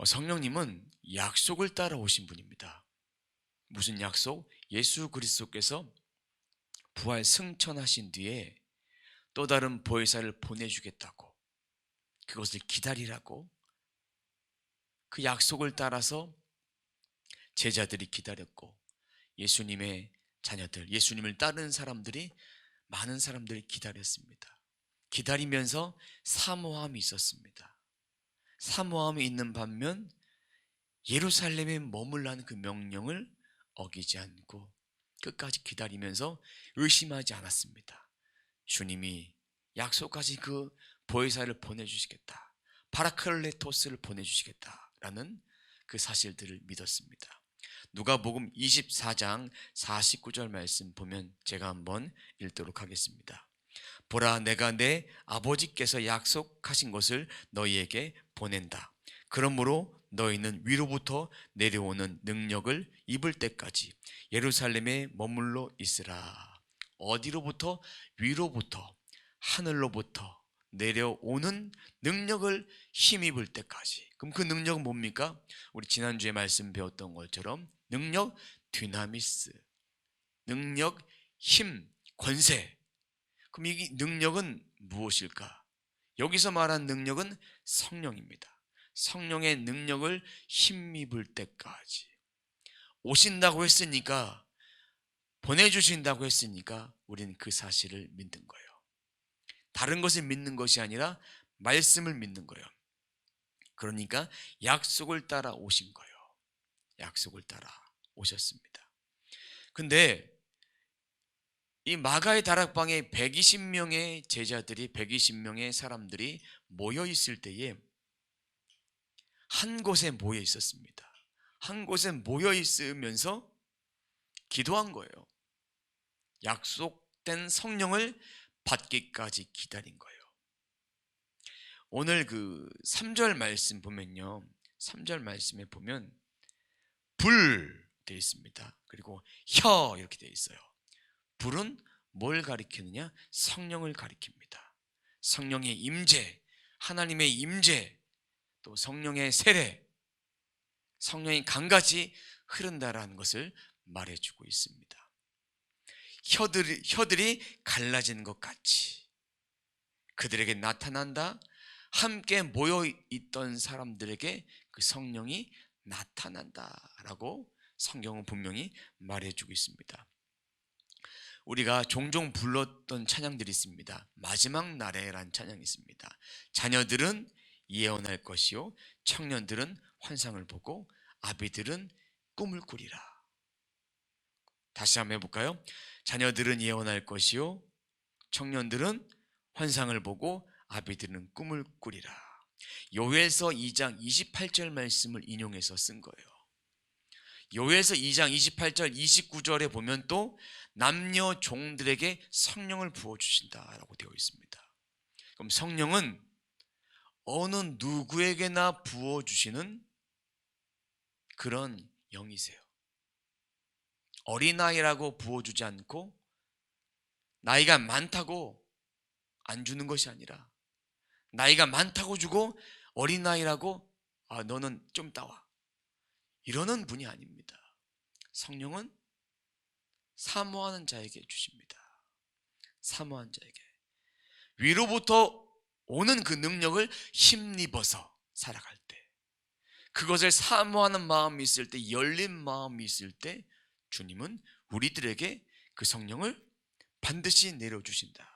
성령님은 약속을 따라 오신 분입니다. 무슨 약속? 예수 그리스도께서 부활 승천하신 뒤에 또 다른 보혜사를 보내주겠다고, 그것을 기다리라고, 그 약속을 따라서 제자들이 기다렸고, 예수님의 자녀들, 예수님을 따르는 사람들이, 많은 사람들이 기다렸습니다. 기다리면서 사모함이 있었습니다. 사모함이 있는 반면 예루살렘에 머물라는 그 명령을 어기지 않고 끝까지 기다리면서 의심하지 않았습니다. 주님이 약속하신 그 보혜사를 보내주시겠다, 파라클레토스를 보내주시겠다라는 그 사실들을 믿었습니다. 누가복음 24장 49절 말씀 보면 제가 한번 읽도록 하겠습니다. 보라, 내가 내 아버지께서 약속하신 것을 너희에게 보낸다. 그러므로 너희는 위로부터 내려오는 능력을 입을 때까지 예루살렘에 머물러 있으라. 어디로부터? 위로부터, 하늘로부터 내려오는 능력을 힘입을 때까지. 그럼 그 능력은 뭡니까? 우리 지난주에 말씀 배웠던 것처럼 능력, 디나미스, 능력, 힘, 권세. 그럼 이 능력은 무엇일까? 여기서 말한 능력은 성령입니다. 성령의 능력을 힘입을 때까지. 오신다고 했으니까, 보내주신다고 했으니까 우리는 그 사실을 믿는 거예요. 다른 것을 믿는 것이 아니라 말씀을 믿는 거예요. 그러니까 약속을 따라 오신 거예요. 약속을 따라 오셨습니다. 근데 이 마가의 다락방에 120명의 제자들이, 120명의 사람들이 모여 있을 때에 한 곳에 모여 있었습니다. 한 곳에 모여 있으면서 기도한 거예요. 약속된 성령을 받기까지 기다린 거예요. 오늘 그 3절 말씀 보면요, 3절 말씀에 보면 불 되어 있습니다. 그리고 혀 이렇게 되어 있어요. 불은 뭘 가리키느냐? 성령을 가리킵니다. 성령의 임재, 하나님의 임재, 또 성령의 세례, 성령이 강같이 흐른다라는 것을 말해주고 있습니다. 혀들이 갈라지는 것 같이 그들에게 나타난다. 함께 모여있던 사람들에게 그 성령이 나타난다라고 성경은 분명히 말해주고 있습니다. 우리가 종종 불렀던 찬양들이 있습니다. 마지막 날에란 찬양이 있습니다. 자녀들은 예언할 것이요, 청년들은 환상을 보고 아비들은 꿈을 꾸리라. 다시 한번 해볼까요? 자녀들은 예언할 것이요, 청년들은 환상을 보고 아비들은 꿈을 꾸리라. 요엘서 2장 28절 말씀을 인용해서 쓴 거예요. 요엘서 2장 28절 29절에 보면 또 남녀 종들에게 성령을 부어주신다라고 되어 있습니다. 그럼 성령은 어느 누구에게나 부어주시는 그런 영이세요. 어린아이라고 부어주지 않고 나이가 많다고 안 주는 것이 아니라, 나이가 많다고 주고 어린아이라고 너는 좀 따와, 이러는 분이 아닙니다. 성령은 사모하는 자에게 주십니다. 사모하는 자에게 위로부터 오는 그 능력을 힘입어서 살아갈 때, 그것을 사모하는 마음이 있을 때, 열린 마음이 있을 때 주님은 우리들에게 그 성령을 반드시 내려주신다.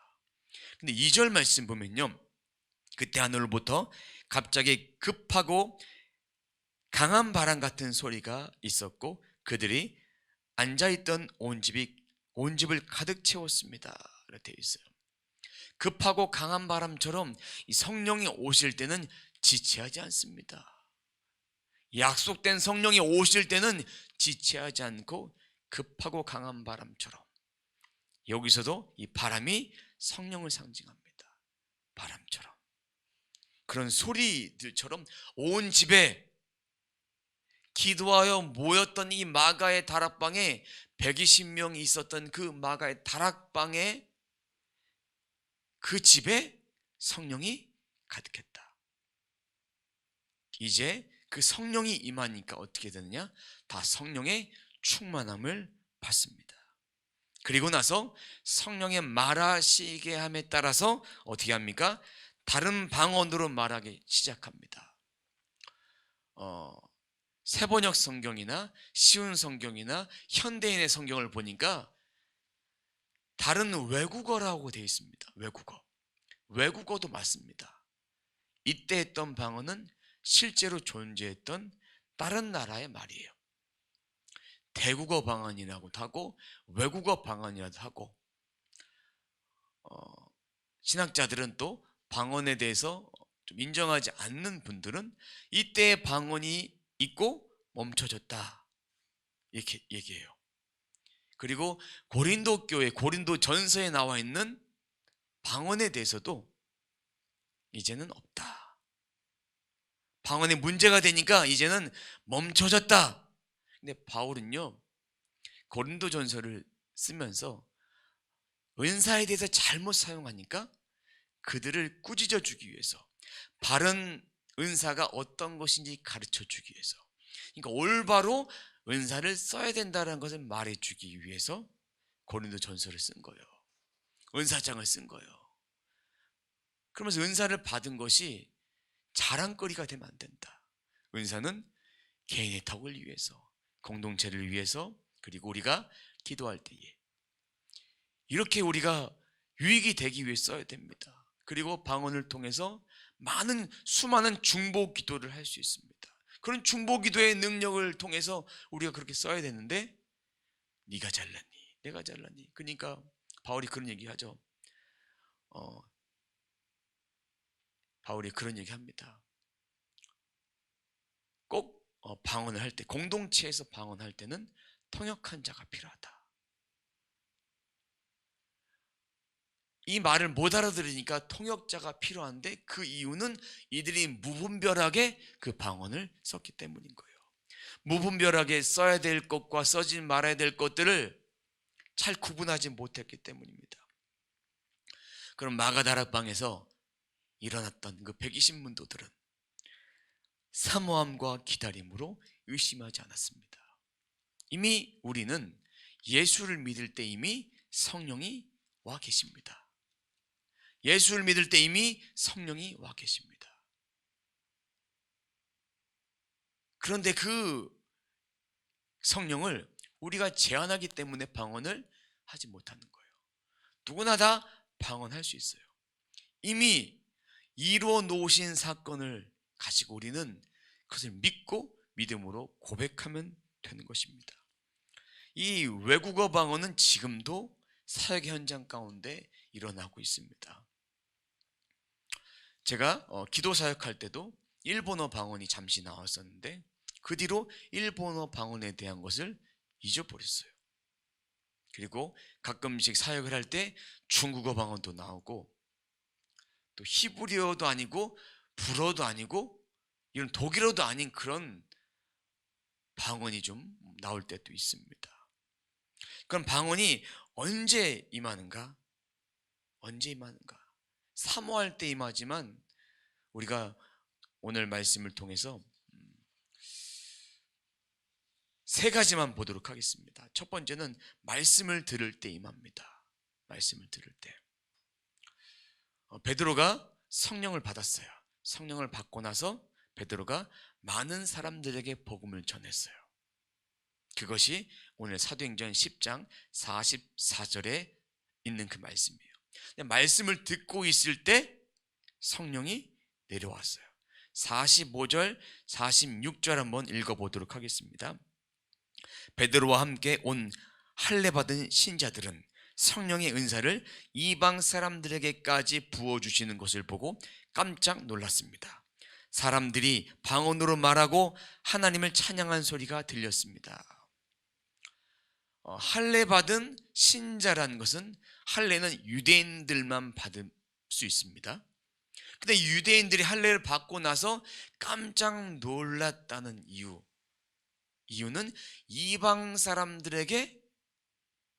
근데 2절 말씀 보면요, 그때 하늘로부터 갑자기 급하고 강한 바람 같은 소리가 있었고 그들이 앉아있던 온 집을 가득 채웠습니다. 이렇게 되어 있어요. 급하고 강한 바람처럼 이 성령이 오실 때는 지체하지 않습니다. 약속된 성령이 오실 때는 지체하지 않고 급하고 강한 바람처럼, 여기서도 이 바람이 성령을 상징합니다. 바람처럼, 그런 소리들처럼 온 집에, 기도하여 모였던 이 마가의 다락방에 120명이 있었던 그 마가의 다락방에, 그 집에 성령이 가득했다. 이제 그 성령이 임하니까 어떻게 되느냐? 다 성령의 충만함을 받습니다. 그리고 나서 성령의 말하시게 함에 따라서 어떻게 합니까? 다른 방언으로 말하기 시작합니다. 세번역 성경이나 쉬운 성경이나 현대인의 성경을 보니까 다른 외국어라고 되어 있습니다. 외국어도 맞습니다. 이때 했던 방언은 실제로 존재했던 다른 나라의 말이에요. 대국어 방언이라고도 하고 외국어 방언이라도 하고, 신학자들은 또 방언에 대해서 좀 인정하지 않는 분들은 이때의 방언이 있고 멈춰졌다 이렇게 얘기해요. 그리고 고린도 교회, 고린도 전서에 나와 있는 방언에 대해서도 이제는 없다. 방언에 문제가 되니까 이제는 멈춰졌다. 근데 바울은요, 고린도 전서를 쓰면서 은사에 대해서 잘못 사용하니까 그들을 꾸짖어 주기 위해서, 바른 은사가 어떤 것인지 가르쳐 주기 위해서, 그러니까 올바로 은사를 써야 된다는 것을 말해 주기 위해서 고린도 전서를 쓴 거예요. 은사장을 쓴 거예요. 그러면서 은사를 받은 것이 자랑거리가 되면 안 된다. 은사는 개인의 덕을 위해서, 공동체를 위해서, 그리고 우리가 기도할 때에 이렇게 우리가 유익이 되기 위해 써야 됩니다. 그리고 방언을 통해서 수많은 중보 기도를 할 수 있습니다. 그런 중보 기도의 능력을 통해서 우리가 그렇게 써야 되는데, 네가 잘났니? 내가 잘났니? 그러니까 바울이 그런 얘기하죠. 바울이 그런 얘기합니다. 꼭 방언을 할 때, 공동체에서 방언할 때는 통역한 자가 필요하다. 이 말을 못 알아들으니까 통역자가 필요한데, 그 이유는 이들이 무분별하게 그 방언을 썼기 때문인 거예요. 무분별하게 써야 될 것과 써지 말아야 될 것들을 잘 구분하지 못했기 때문입니다. 그럼 마가다락방에서 일어났던 그 120문도들은 사모함과 기다림으로 의심하지 않았습니다. 이미 우리는 예수를 믿을 때 이미 성령이 와 계십니다. 예수를 믿을 때 이미 성령이 와 계십니다. 그런데 그 성령을 우리가 제한하기 때문에 방언을 하지 못하는 거예요. 누구나 다 방언할 수 있어요. 이미 이루어 놓으신 사건을 가지고 우리는 그것을 믿고 믿음으로 고백하면 되는 것입니다. 이 외국어 방언은 지금도 사역 현장 가운데 일어나고 있습니다. 제가 기도 사역할 때도 일본어 방언이 잠시 나왔었는데 그 뒤로 일본어 방언에 대한 것을 잊어버렸어요. 그리고 가끔씩 사역을 할 때 중국어 방언도 나오고, 또 히브리어도 아니고 불어도 아니고 이런 독일어도 아닌 그런 방언이 좀 나올 때도 있습니다. 그럼 방언이 언제 임하는가? 사모할 때 임하지만 우리가 오늘 말씀을 통해서 세 가지만 보도록 하겠습니다. 첫 번째는 말씀을 들을 때 임합니다. 말씀을 들을 때. 베드로가 성령을 받았어요. 성령을 받고 나서 베드로가 많은 사람들에게 복음을 전했어요. 그것이 오늘 사도행전 10장 44절에 있는 그 말씀이에요. 말씀을 듣고 있을 때 성령이 내려왔어요. 45절, 46절 한번 읽어보도록 하겠습니다. 베드로와 함께 온 할례 받은 신자들은 성령의 은사를 이방 사람들에게까지 부어주시는 것을 보고 깜짝 놀랐습니다. 사람들이 방언으로 말하고 하나님을 찬양한 소리가 들렸습니다. 할례 받은 신자라는 것은, 할례는 유대인들만 받을 수 있습니다. 근데 유대인들이 할례를 받고 나서 깜짝 놀랐다는 이유는 이방 사람들에게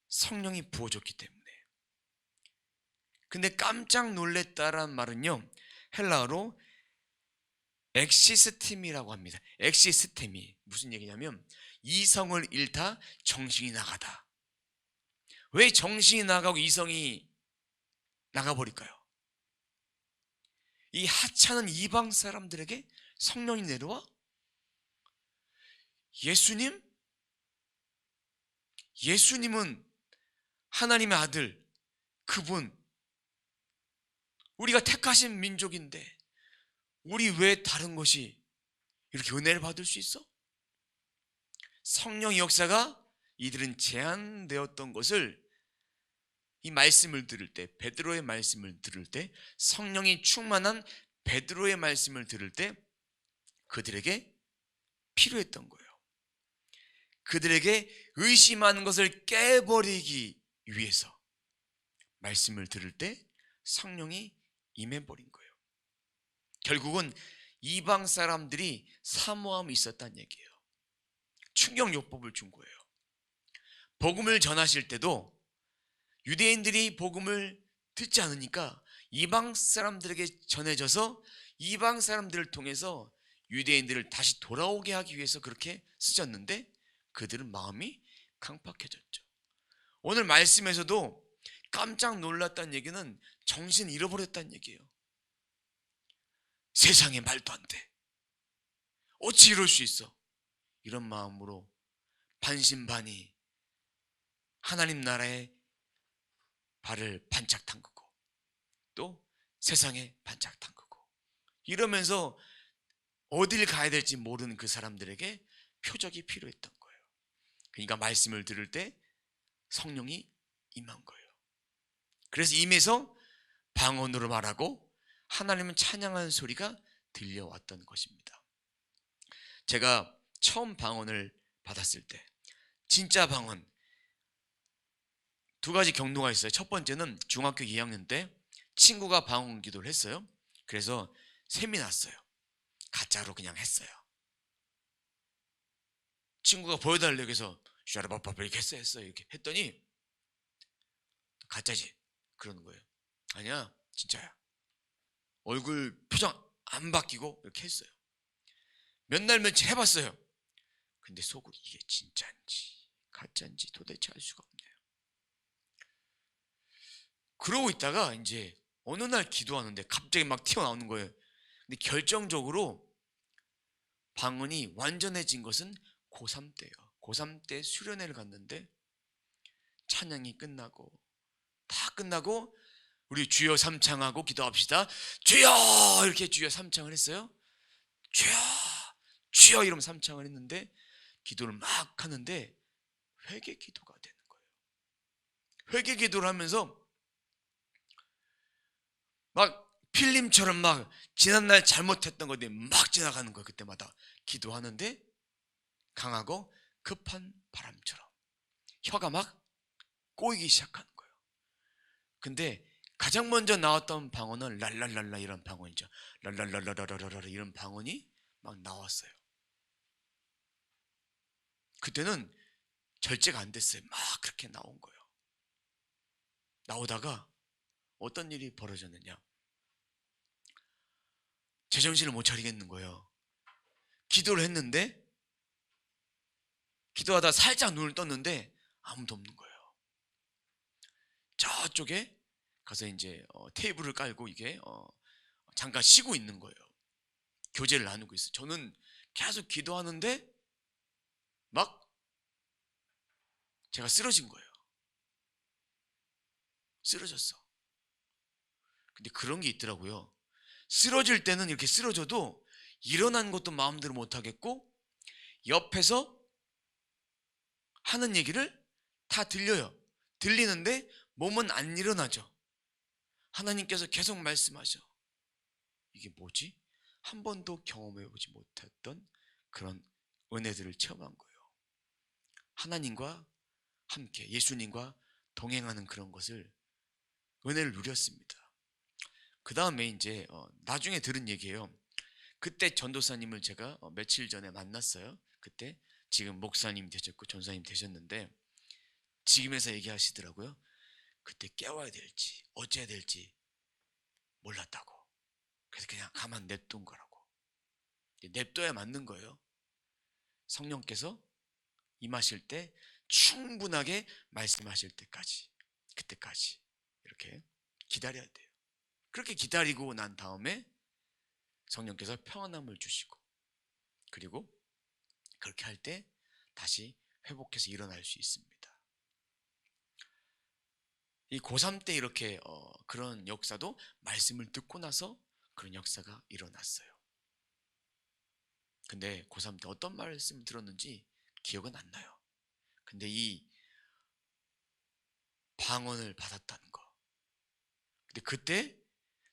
성령이 부어졌기 때문에. 근데 깜짝 놀랐다란 말은요, 헬라어로 엑시스템이라고 합니다. 엑시스템이 무슨 얘기냐면 이성을 잃다 정신이 나가다. 왜 정신이 나가고 이성이 나가버릴까요? 이 하찮은 이방 사람들에게 성령이 내려와 예수님은 하나님의 아들, 그분, 우리가 택하신 민족인데 우리 왜 다른 것이 이렇게 은혜를 받을 수 있어? 성령의 역사가 이들은 제한되었던 것을, 이 말씀을 들을 때, 베드로의 말씀을 들을 때, 성령이 충만한 베드로의 말씀을 들을 때 그들에게 필요했던 거예요. 그들에게 의심하는 것을 깨버리기 위해서 말씀을 들을 때 성령이 임해버린 거예요. 결국은 이방 사람들이 사모함이 있었다는 얘기예요. 충격요법을 준 거예요. 복음을 전하실 때도 유대인들이 복음을 듣지 않으니까 이방 사람들에게 전해져서 이방 사람들을 통해서 유대인들을 다시 돌아오게 하기 위해서 그렇게 쓰셨는데 그들은 마음이 강팍해졌죠. 오늘 말씀에서도 깜짝 놀랐다는 얘기는 정신 잃어버렸다는 얘기예요. 세상에 말도 안 돼. 어찌 이럴 수 있어? 이런 마음으로 반신반의 하나님 나라에 발을 반짝 담그고 또 세상에 반짝 담그고 이러면서 어딜 가야 될지 모르는 그 사람들에게 표적이 필요했던 거예요. 그러니까 말씀을 들을 때 성령이 임한 거예요. 그래서 임해서 방언으로 말하고 하나님을 찬양하는 소리가 들려왔던 것입니다. 제가 처음 방언을 받았을 때 진짜 방언 두 가지 경로가 있어요. 첫 번째는 중학교 2학년 때 친구가 방언 기도를 했어요. 그래서 셈이 났어요. 가짜로 그냥 했어요. 친구가 보여달라고 해서 샤라바바바 이렇게 했어요. 이렇게 했더니 가짜지? 그러는 거예요. 아니야, 진짜야. 얼굴 표정 안 바뀌고 이렇게 했어요. 몇 날 며칠 해봤어요. 근데 속으로 이게 진짜인지 가짜인지 도대체 알 수가 없네요. 그러고 있다가 이제 어느 날 기도하는데 갑자기 막 튀어나오는 거예요. 근데 결정적으로 방언이 완전해진 것은 고3 때예요. 고3 때 수련회를 갔는데 찬양이 끝나고 다 끝나고 우리 주여 삼창하고 기도합시다. 주여 이렇게 주여 삼창을 했어요. 주여 주여 이러면 삼창을 했는데 기도를 막 하는데 회개 기도가 되는 거예요. 회개 기도를 하면서 막 필름처럼 막 지난날 잘못했던 것들이 막 지나가는 거예요. 그때마다 기도하는데 강하고 급한 바람처럼 혀가 막 꼬이기 시작하는 거예요. 근데 가장 먼저 나왔던 방언은 랄랄랄라 이런 방언이죠. 랄랄랄라라라라 이런 방언이 막 나왔어요. 그때는 절제가 안 됐어요. 막 그렇게 나온 거예요. 나오다가 어떤 일이 벌어졌느냐, 제정신을 못 차리겠는 거예요. 기도를 했는데 기도하다 살짝 눈을 떴는데 아무도 없는 거예요. 저쪽에 가서 이제 테이블을 깔고 이게 잠깐 쉬고 있는 거예요. 교제를 나누고 있어요. 저는 계속 기도하는데 막 제가 쓰러진 거예요. 쓰러졌어. 근데 그런 게 있더라고요. 쓰러질 때는 이렇게 쓰러져도 일어난 것도 마음대로 못 하겠고 옆에서 하는 얘기를 다 들려요. 들리는데 몸은 안 일어나죠. 하나님께서 계속 말씀하셔. 이게 뭐지? 한 번도 경험해보지 못했던 그런 은혜들을 체험한 거예요. 하나님과 함께 예수님과 동행하는 그런 것을, 은혜를 누렸습니다. 그 다음에 이제 나중에 들은 얘기예요. 그때 전도사님을 제가 며칠 전에 만났어요. 그때 지금 목사님 되셨고 전사님 되셨는데 지금에서 얘기하시더라고요. 그때 깨워야 될지 어째야 될지 몰랐다고. 그래서 그냥 가만 냅둔 거라고. 냅둬야 맞는 거예요. 성령께서 임하실 때 충분하게 말씀하실 때까지, 그때까지 이렇게 기다려야 돼요. 그렇게 기다리고 난 다음에 성령께서 평안함을 주시고, 그리고 그렇게 할 때 다시 회복해서 일어날 수 있습니다. 이 고3 때 이렇게 그런 역사도 말씀을 듣고 나서 그런 역사가 일어났어요. 근데 고3 때 어떤 말씀을 들었는지 기억은 안 나요. 근데 이 방언을 받았다는 거, 근데 그때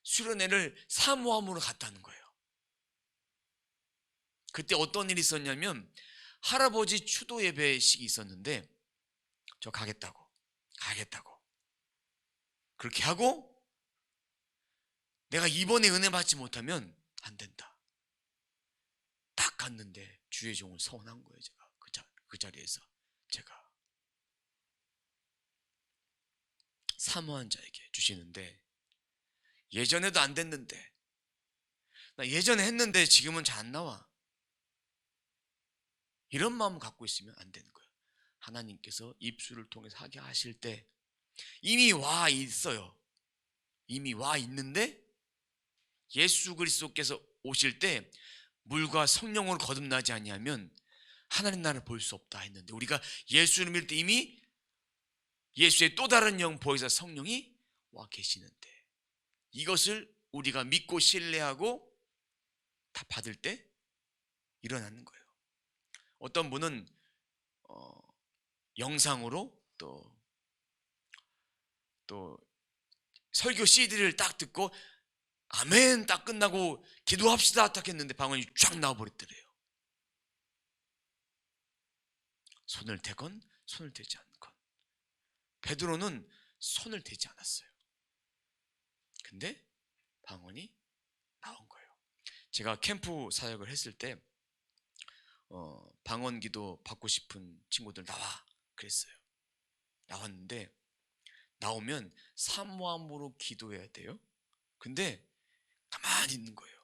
수련회를 사모함으로 갔다는 거예요. 그때 어떤 일이 있었냐면 할아버지 추도 예배식이 있었는데 저 가겠다고 그렇게 하고, 내가 이번에 은혜 받지 못하면 안 된다. 딱 갔는데 주의 종을 서원한 거예요. 제가 그 자리에서 제가 사모한 자에게 주시는데, 예전에도 안 됐는데, 나 예전에 했는데 지금은 잘 안 나와, 이런 마음 갖고 있으면 안 되는 거예요. 하나님께서 입술을 통해서 하게 하실 때 이미 와 있어요. 이미 와 있는데 예수 그리스도께서 오실 때 물과 성령으로 거듭나지 아니하면 하나님 나라를 볼 수 없다 했는데, 우리가 예수를 믿을 때 이미 예수의 또 다른 영 보혜사 성령이 와 계시는데, 이것을 우리가 믿고 신뢰하고 다 받을 때 일어나는 거예요. 어떤 분은 영상으로 또 설교 CD를 딱 듣고 아멘 딱 끝나고 기도합시다 딱 했는데 방언이 쫙 나와버렸더래요. 손을 대건 손을 대지 않건. 베드로는 손을 대지 않았어요. 근데 방언이 나온 거예요. 제가 캠프 사역을 했을 때 방언 기도 받고 싶은 친구들 나와 그랬어요. 나왔는데 나오면 사모함으로 기도해야 돼요. 근데 가만히 있는 거예요.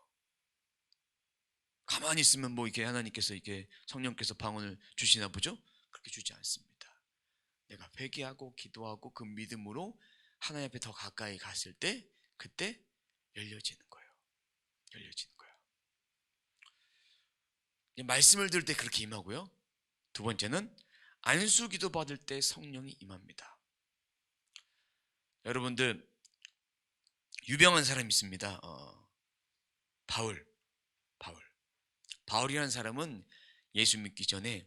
가만히 있으면 뭐 이게 하나님께서 이게 성령께서 방언을 주시나 보죠? 그렇게 주지 않습니다. 내가 회개하고 기도하고 그 믿음으로 하나님 앞에 더 가까이 갔을 때 그때 열려지는 거예요. 열려지는 거예요. 말씀을 들을 때 그렇게 임하고요. 두 번째는 안수 기도 받을 때 성령이 임합니다. 여러분들 유명한 사람이 있습니다. 바울이라는 사람은 예수 믿기 전에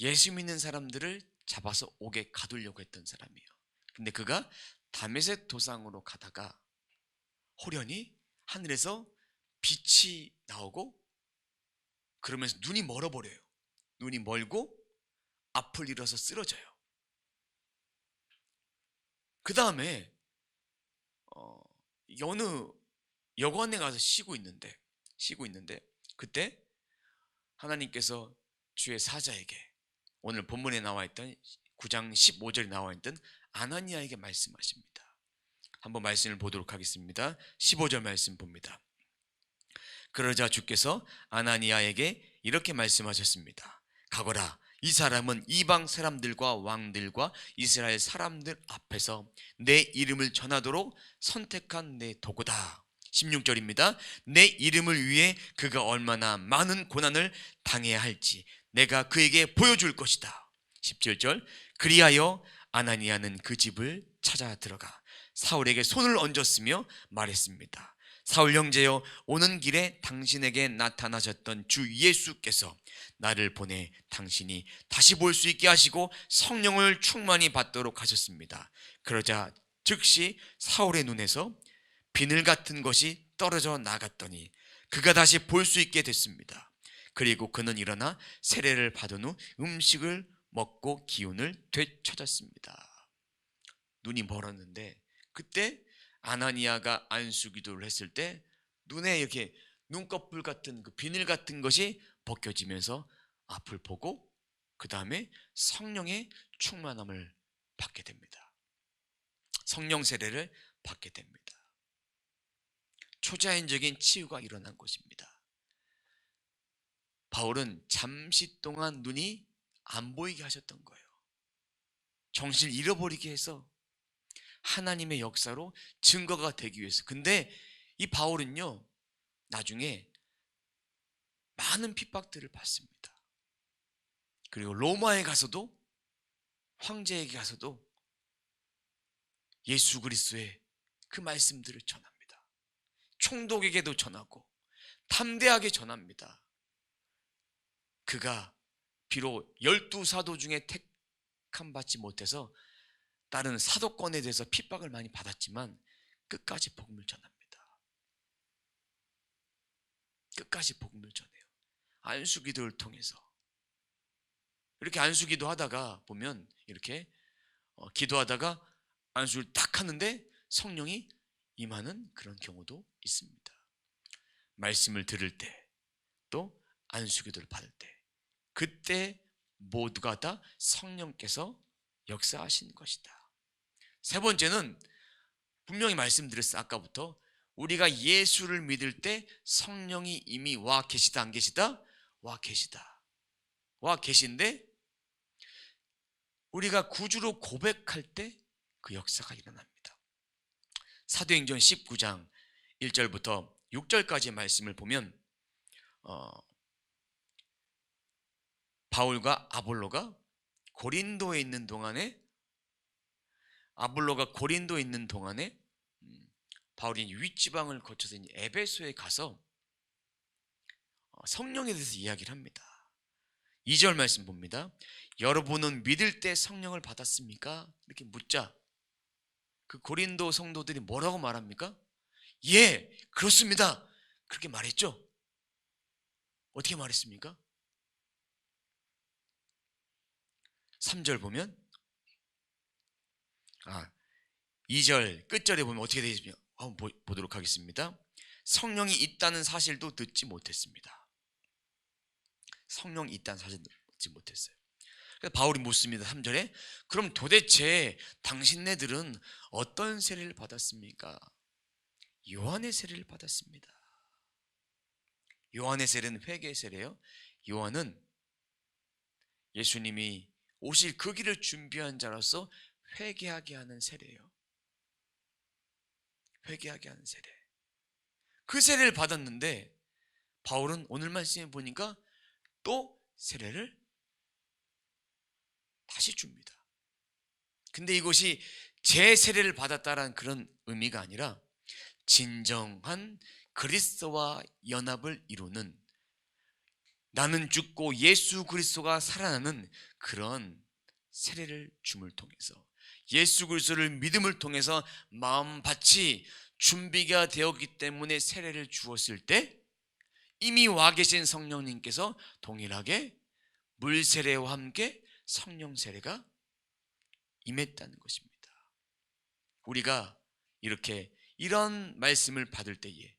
예수 믿는 사람들을 잡아서 옥에 가두려고 했던 사람이에요. 근데 그가 다메섹 도상으로 가다가 호련히 하늘에서 빛이 나오고, 그러면서 눈이 멀어버려요. 눈이 멀고 앞을 잃어서 쓰러져요. 그 다음에 어느 여관에 가서 쉬고 있는데 그때 하나님께서 주의 사자에게, 오늘 본문에 나와 있던 9장 15절에 나와 있던 아나니아에게 말씀하십니다. 한번 말씀을 보도록 하겠습니다. 15절 말씀 봅니다. 그러자 주께서 아나니아에게 이렇게 말씀하셨습니다. 가거라. 이 사람은 이방 사람들과 왕들과 이스라엘 사람들 앞에서 내 이름을 전하도록 선택한 내 도구다. 16절입니다. 내 이름을 위해 그가 얼마나 많은 고난을 당해야 할지 내가 그에게 보여줄 것이다. 17절. 그리하여 아나니아는 그 집을 찾아 들어가 사울에게 손을 얹었으며 말했습니다. 사울 형제여, 오는 길에 당신에게 나타나셨던 주 예수께서 나를 보내 당신이 다시 볼 수 있게 하시고 성령을 충만히 받도록 하셨습니다. 그러자 즉시 사울의 눈에서 비늘 같은 것이 떨어져 나갔더니 그가 다시 볼 수 있게 됐습니다. 그리고 그는 일어나 세례를 받은 후 음식을 먹고 기운을 되찾았습니다. 눈이 멀었는데 그때 아나니아가 안수기도를 했을 때 눈에 이렇게 눈꺼풀 같은 그 비늘 같은 것이 벗겨지면서 앞을 보고 그 다음에 성령의 충만함을 받게 됩니다. 성령 세례를 받게 됩니다. 초자연적인 치유가 일어난 것입니다. 바울은 잠시 동안 눈이 안 보이게 하셨던 거예요. 정신을 잃어버리게 해서 하나님의 역사로 증거가 되기 위해서. 근데 이 바울은요, 나중에 많은 핍박들을 받습니다. 그리고 로마에 가서도, 황제에게 가서도 예수 그리스도의 그 말씀들을 전합니다. 총독에게도 전하고 담대하게 전합니다. 그가 비록 12사도 중에 택함 받지 못해서 다른 사도권에 대해서 핍박을 많이 받았지만 끝까지 복음을 전합니다. 끝까지 복음을 전해요. 안수기도를 통해서. 이렇게 안수기도 하다가 보면 이렇게 기도하다가 안수를 딱 하는데 성령이 임하는 그런 경우도 있습니다. 말씀을 들을 때, 또 안수기도를 받을 때, 그때 모두가 다 성령께서 역사하신 것이다. 세 번째는 분명히 말씀드렸어요. 아까부터 우리가 예수를 믿을 때 성령이 이미 와 계시다, 안 계시다? 와 계시다. 와 계신데 우리가 구주로 고백할 때 그 역사가 일어납니다. 사도행전 19장 1절부터 6절까지의 말씀을 보면 바울과 아볼로가 고린도에 있는 동안에 바울이 윗지방을 거쳐서 에베소에 가서 성령에 대해서 이야기를 합니다. 2절 말씀 봅니다. 여러분은 믿을 때 성령을 받았습니까? 이렇게 묻자 그 고린도 성도들이 뭐라고 말합니까? 예, 그렇습니다. 그렇게 말했죠. 어떻게 말했습니까? 3절 보면 2절 끝절에 보면 어떻게 되어 있습니까? 한번 보도록 하겠습니다. 성령이 있다는 사실도 듣지 못했습니다. 성령이 있다는 사실도 듣지 못했어요. 그래서 바울이 묻습니다. 3절에 그럼 도대체 당신네들은 어떤 세례를 받았습니까? 요한의 세례를 받았습니다. 요한의 세례는 회개의 세례예요. 요한은 예수님이 오실 그 길을 준비한 자로서 회개하게 하는 세례예요. 회개하게 하는 세례. 그 세례를 받았는데 바울은 오늘 말씀에 보니까 또 세례를 다시 줍니다. 근데 이것이 제 세례를 받았다라는 그런 의미가 아니라 진정한 그리스도와 연합을 이루는, 나는 죽고 예수 그리스도가 살아나는 그런 세례를 줌을 통해서, 예수 그리스도를 믿음을 통해서 마음밭이 준비가 되었기 때문에 세례를 주었을 때 이미 와 계신 성령님께서 동일하게 물 세례와 함께 성령 세례가 임했다는 것입니다. 우리가 이렇게 이런 말씀을 받을 때에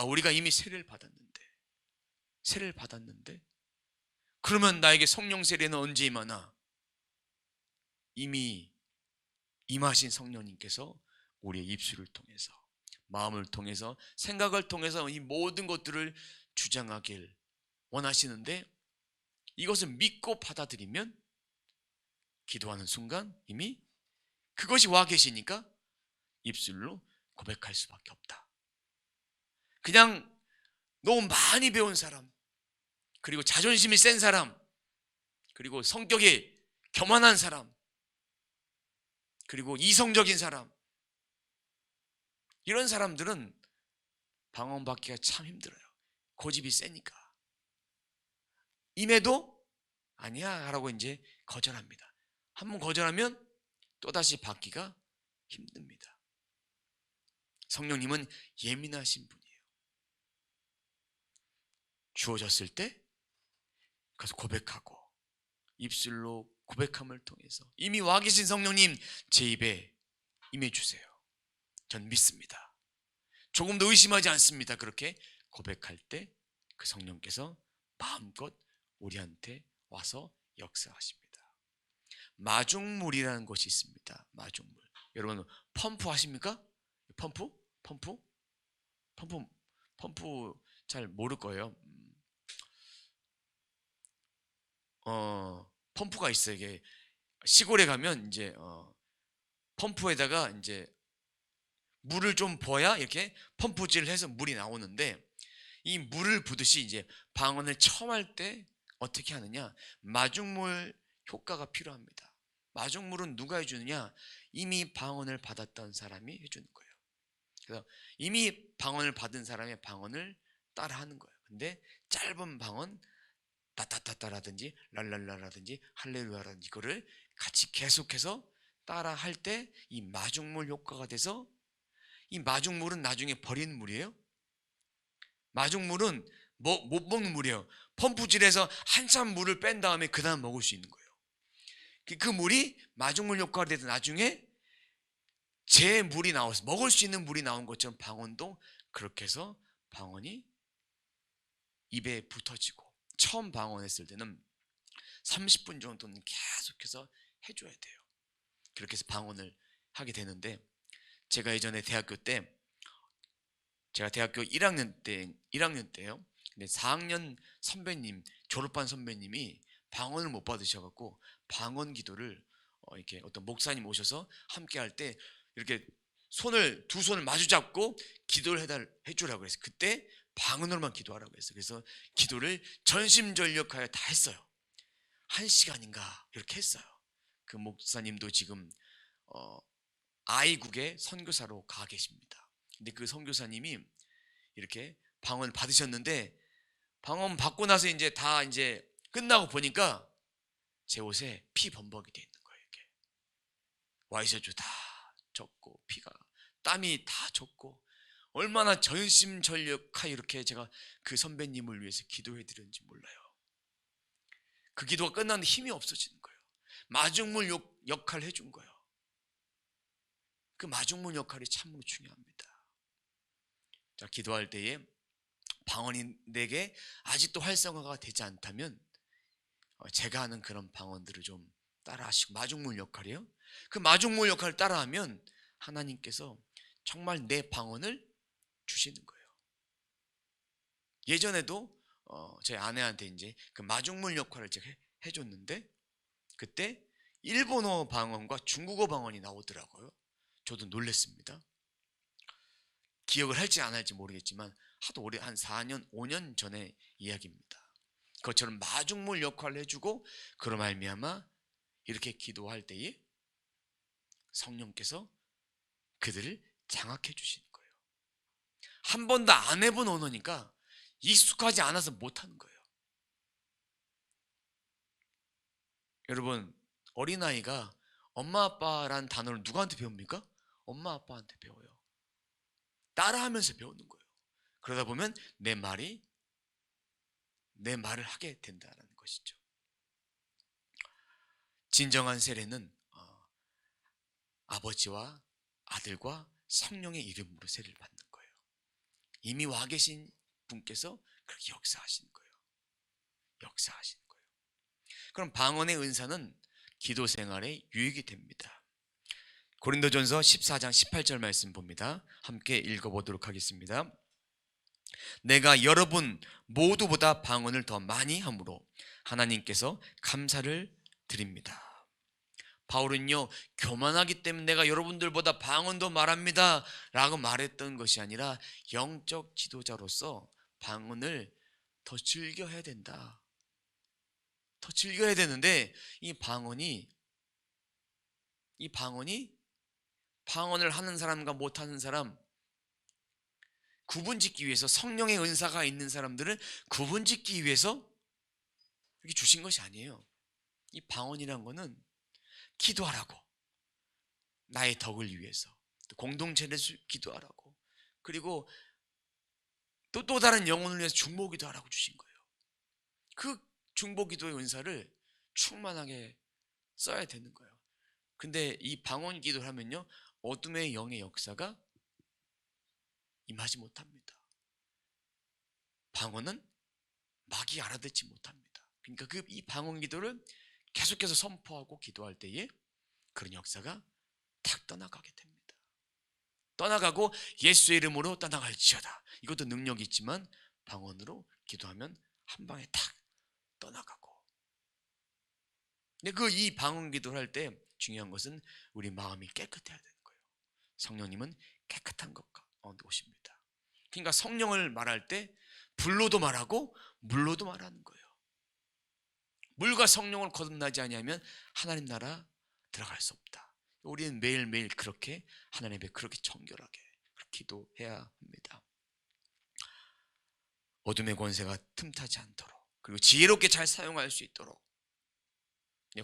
우리가 이미 세례를 받았는데 그러면 나에게 성령 세례는 언제 임하나? 이미 임하신 성령님께서 우리의 입술을 통해서, 마음을 통해서, 생각을 통해서 이 모든 것들을 주장하길 원하시는데, 이것을 믿고 받아들이면 기도하는 순간 이미 그것이 와 계시니까 입술로 고백할 수밖에 없다. 그냥 너무 많이 배운 사람, 그리고 자존심이 센 사람, 그리고 성격이 교만한 사람, 그리고 이성적인 사람, 이런 사람들은 방언받기가 참 힘들어요. 고집이 세니까. 임해도 아니야 라고 이제 거절합니다. 한번 거절하면 또다시 받기가 힘듭니다. 성령님은 예민하신 분이에요. 주어졌을 때 가서 고백하고, 입술로 고백함을 통해서 이미 와 계신 성령님 제 입에 임해주세요. 전 믿습니다. 조금도 의심하지 않습니다. 그렇게 고백할 때 그 성령께서 마음껏 우리한테 와서 역사하십니다. 마중물이라는 것이 있습니다. 마중물. 여러분 펌프 하십니까? 펌프 잘 모를 거예요. 펌프가 있어요. 이게 시골에 가면 이제 펌프에다가 이제 물을 좀 부어야 이렇게 펌프질을 해서 물이 나오는데, 이 물을 부듯이 이제 방언을 처음 할 때 어떻게 하느냐, 마중물 효과가 필요합니다. 마중물은 누가 해주느냐, 이미 방언을 받았던 사람이 해주는 거예요. 그래서 이미 방언을 받은 사람의 방언을 따라하는 거예요. 근데 짧은 방언, 따따따따라든지 랄랄라라든지 할렐루야라든지 이거를 같이 계속해서 따라 할 때 이 마중물 효과가 돼서, 이 마중물은 나중에 버리는 물이에요. 마중물은 못 먹는 물이에요. 펌프질해서 한참 물을 뺀 다음에 그 다음 먹을 수 있는 거예요. 그 물이 마중물 효과가 돼서 나중에 제 물이 나와서 먹을 수 있는 물이 나온 것처럼 방언도 그렇게 해서 방언이 입에 붙어지고, 처음 방언했을 때는 30분 정도는 계속해서 해줘야 돼요. 그렇게 해서 방언을 하게 되는데, 제가 예전에 대학교 1학년 때요. 근데 4학년 선배님, 졸업반 선배님이 방언을 못 받으셔갖고 방언 기도를 이렇게 어떤 목사님 오셔서 함께 할 때 이렇게 두 손을 마주 잡고 기도를 해주라고 했어요. 그때 방언으로만 기도하라고 했어요. 그래서 기도를 전심전력하여 다 했어요. 1시간인가 이렇게 했어요. 그 목사님도 지금 아이국에 선교사로 가 계십니다. 근데 그 선교사님이 이렇게 방언을 받으셨는데, 방언 받고 나서 이제 다 이제 끝나고 보니까 제 옷에 피 범벅이 돼 있는 거예요. 이렇게 와이셔츠 다 젖고 피가, 땀이 다 젖고, 얼마나 전심전력하여 이렇게 제가 그 선배님을 위해서 기도해 드렸는지 몰라요. 그 기도가 끝났는데 힘이 없어지는 거예요. 마중물 역할을 해준 거예요. 그 마중물 역할이 참으로 중요합니다. 자, 기도할 때에 방언이 내게 아직도 활성화가 되지 않다면 제가 하는 그런 방언들을 좀 따라하시고, 마중물 역할이에요. 그 마중물 역할을 따라하면 하나님께서 정말 내 방언을 주시는 거예요. 예전에도 저희 아내한테 이제 그 마중물 역할을 제가 해줬는데, 그때 일본어 방언과 중국어 방언이 나오더라고요. 저도 놀랐습니다. 기억을 할지 안 할지 모르겠지만 하도 오래, 한 4년 5년 전의 이야기입니다. 그것처럼 마중물 역할을 해주고, 그로 말미암아 이렇게 기도할 때에 성령께서 그들을 장악해 주시는 거예요. 한 번도 안 해본 언어니까 익숙하지 않아서 못하는 거예요. 여러분, 어린아이가 엄마 아빠란 단어를 누구한테 배웁니까? 엄마 아빠한테 배워요. 따라하면서 배우는 거예요. 그러다 보면 내 말을 하게 된다는 것이죠. 진정한 세례는 아버지와 아들과 성령의 이름으로 세례를 받는 거예요. 이미 와 계신 분께서 그렇게 역사하시는 거예요. 역사하시는 거예요. 그럼 방언의 은사는 기도 생활에 유익이 됩니다. 고린도전서 14장 18절 말씀 봅니다. 함께 읽어보도록 하겠습니다. 내가 여러분 모두보다 방언을 더 많이 함으로 하나님께서 감사를 드립니다. 바울은요, 교만하기 때문에 내가 여러분들보다 방언도 말합니다 라고 말했던 것이 아니라, 영적 지도자로서 방언을 더 즐겨야 된다. 더 즐겨야 되는데, 이 방언을 하는 사람과 못하는 사람 구분짓기 위해서, 성령의 은사가 있는 사람들은 구분짓기 위해서 이렇게 주신 것이 아니에요. 이 방언이란 거는 기도하라고, 나의 덕을 위해서, 또 공동체를 기도하라고, 그리고 또 다른 영혼을 위해서 중보기도 하라고 주신 거예요. 그 중보기도의 은사를 충만하게 써야 되는 거예요. 근데 이 방언 기도를 하면요, 어둠의 영의 역사가 임하지 못합니다. 방언은 막이 알아듣지 못합니다. 그러니까 이 방언 기도를 계속해서 선포하고 기도할 때에 그런 역사가 탁 떠나가게 됩니다. 떠나가고 예수의 이름으로 떠나갈지어다. 이것도 능력이 있지만 방언으로 기도하면 한 방에 탁 떠나가고, 근데 그 이 방언 기도를 할 때 중요한 것은 우리 마음이 깨끗해야 되는 거예요. 성령님은 깨끗한 것 가운데 오십니다. 그러니까 성령을 말할 때 불로도 말하고 물로도 말하는 거예요. 물과 성령을 거듭나지 아니하면 하나님 나라 들어갈 수 없다. 우리는 매일매일 그렇게 하나님 앞에 그렇게 정결하게 기도해야 합니다. 어둠의 권세가 틈타지 않도록, 그리고 지혜롭게 잘 사용할 수 있도록.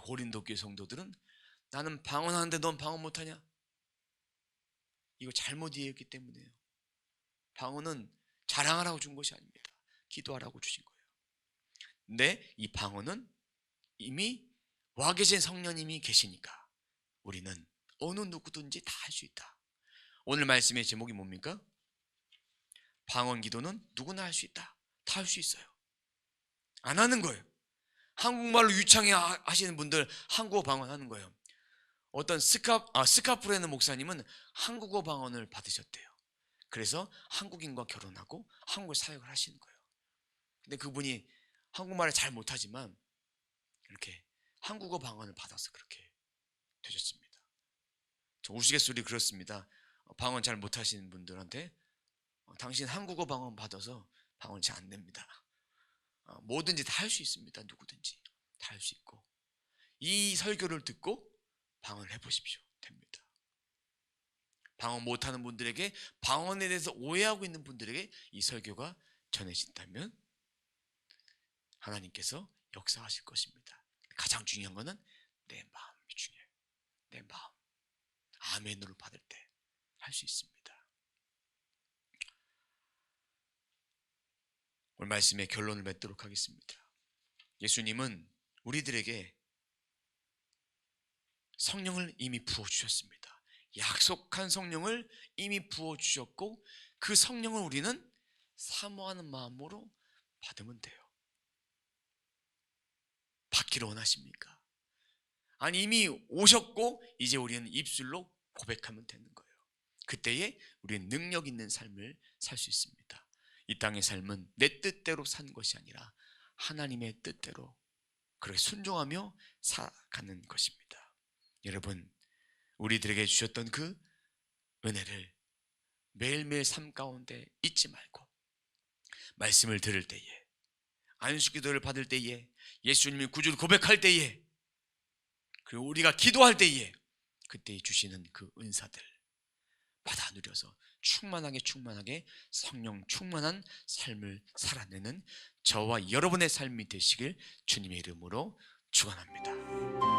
고린도 교회 성도들은 나는 방언하는데 넌 방언 못하냐? 이거 잘못 이해했기 때문에요. 방언은 자랑하라고 준 것이 아닙니다. 기도하라고 주신 거예요. 근데 이 방언은 이미 와 계신 성령님이 계시니까 우리는 어느 누구든지 다 할 수 있다. 오늘 말씀의 제목이 뭡니까? 방언 기도는 누구나 할 수 있다. 다 할 수 있어요. 안 하는 거예요. 한국말로 유창해 하시는 분들 한국어 방언 하는 거예요. 어떤 스카프레는 목사님은 한국어 방언을 받으셨대요. 그래서 한국인과 결혼하고 한국어 사역을 하시는 거예요. 근데 그분이 한국말을 잘 못하지만 이렇게 한국어 방언을 받아서 그렇게 되셨습니다. 저 우스갯소리 그렇습니다. 방언 잘 못하시는 분들한테 당신 한국어 방언 받아서 방언 잘 안 됩니다. 뭐든지 다 할 수 있습니다. 누구든지 다 할 수 있고, 이 설교를 듣고 방언을 해보십시오. 됩니다. 방언 못하는 분들에게, 방언에 대해서 오해하고 있는 분들에게 이 설교가 전해진다면 하나님께서 역사하실 것입니다. 가장 중요한 것은 내 마음이 중요해요. 내 마음. 아멘으로 받을 때 할 수 있습니다. 오늘 말씀의 결론을 맺도록 하겠습니다. 예수님은 우리들에게 성령을 이미 부어주셨습니다. 약속한 성령을 이미 부어주셨고, 그 성령을 우리는 사모하는 마음으로 받으면 돼요. 받기를 원하십니까? 아니, 이미 오셨고 이제 우리는 입술로 고백하면 되는 거예요. 그때에 우리는 능력 있는 삶을 살 수 있습니다. 이 땅의 삶은 내 뜻대로 산 것이 아니라 하나님의 뜻대로 그렇게 순종하며 살아가는 것입니다. 여러분, 우리들에게 주셨던 그 은혜를 매일매일 삶 가운데 잊지 말고, 말씀을 들을 때에, 안수기도를 받을 때에, 예수님의 구주를 고백할 때에, 그리고 우리가 기도할 때에, 그때 주시는 그 은사들 받아 누려서 충만하게 성령 충만한 삶을 살아내는 저와 여러분의 삶이 되시길 주님의 이름으로 축원합니다.